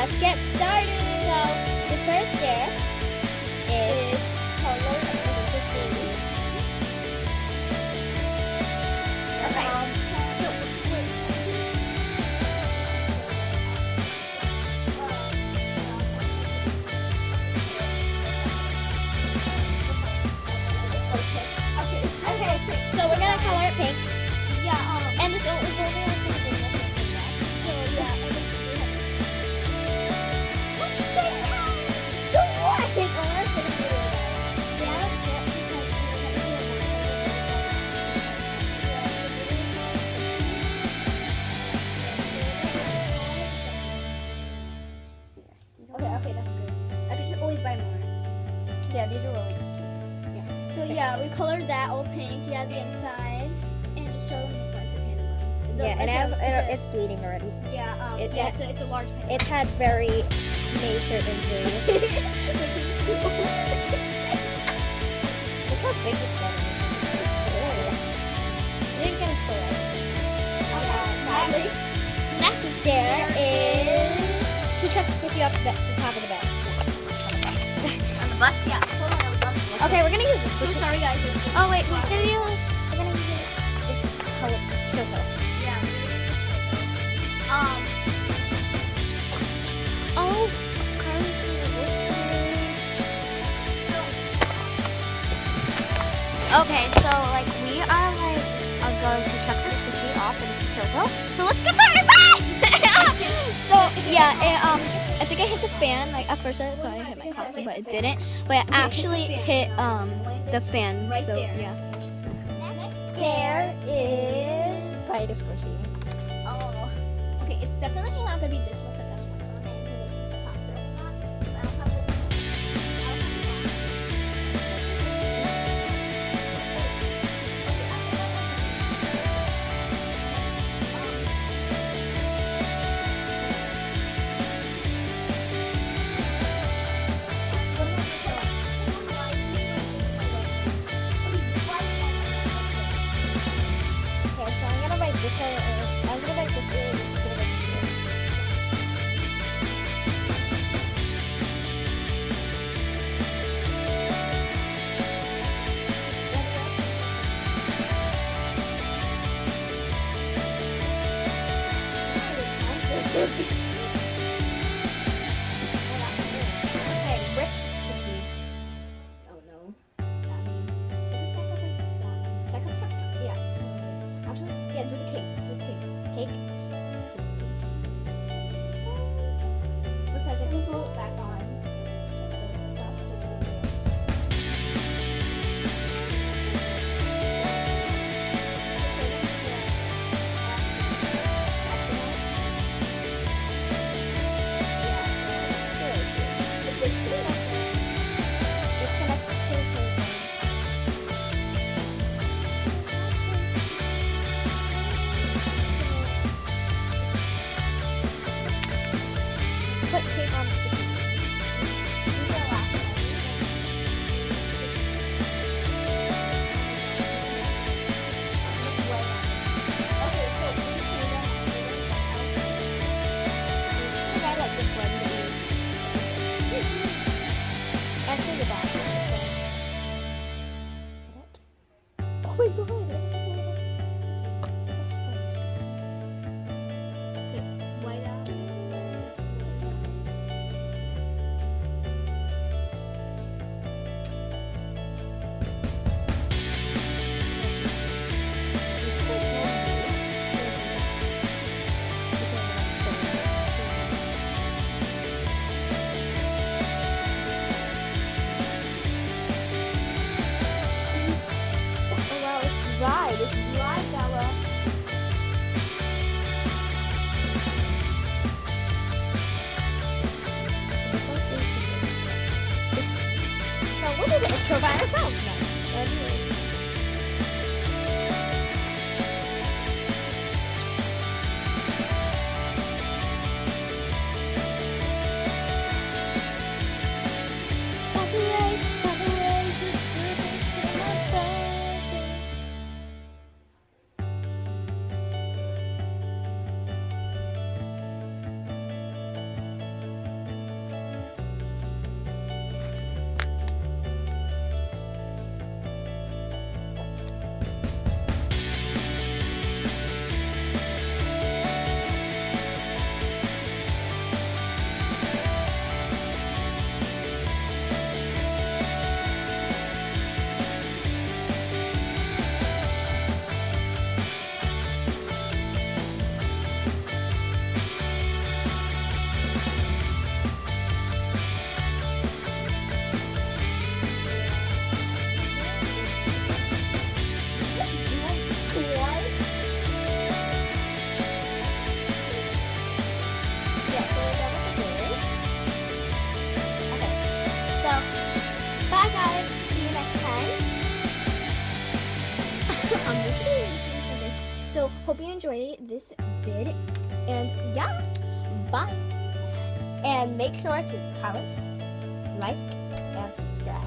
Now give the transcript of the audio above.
let's get started. So the first stair is color of the squishy. Okay. So okay. So we're gonna color it pink. Yeah. And this is only So yeah. Let's say that. So what? Pink color should be Yeah, it's good because we're gonna do Okay, that's good. I could just always buy more. Yeah, these are really cute. Yeah. So yeah, we colored that all pink. Yeah, the inside, and just show them the front. It's a panda one. Yeah, and it's bleeding already. It's a large panda. It's had very major injuries. Look how big this one is. You didn't get a full. Sadly. Next stair is to chuck Squishy off the top of the bed. On the bus, yeah. Totally on the bus. Okay, we're gonna use this. So sorry, guys. Oh wait, we're gonna use this color Choco. Yeah. Oh, Okay, so like we are going to chuck the squishy off and it's a Choco. So let's get started. Bye! so yeah, I think I hit the fan. Like at first I thought I hit my costume, but it didn't. But it actually hit the fan. Right So there. yeah. Next There is Fight a Squishy. Oh. Okay, it's definitely not gonna be this one because that's one on it. And it's top to it. I don't have Okay, so I'm gonna write this out. I'm gonna write this ear. I'm gonna write this ear. Okay, rip Squishy. Oh no. Sacrifice. Yes. Actually, yeah, do the cake. Cake. Besides, I can pull it back on. So stop searching. It's connected to the phone. Put tape on Squishy. I like this one. Actually, the back. Oh wait, the hood. White out. Oh wow, it's dry. It's dry, Bella. So we'll do the intro by ourselves now. this is something. So hope you enjoy this vid, and yeah, bye. And make sure to comment, like, and subscribe.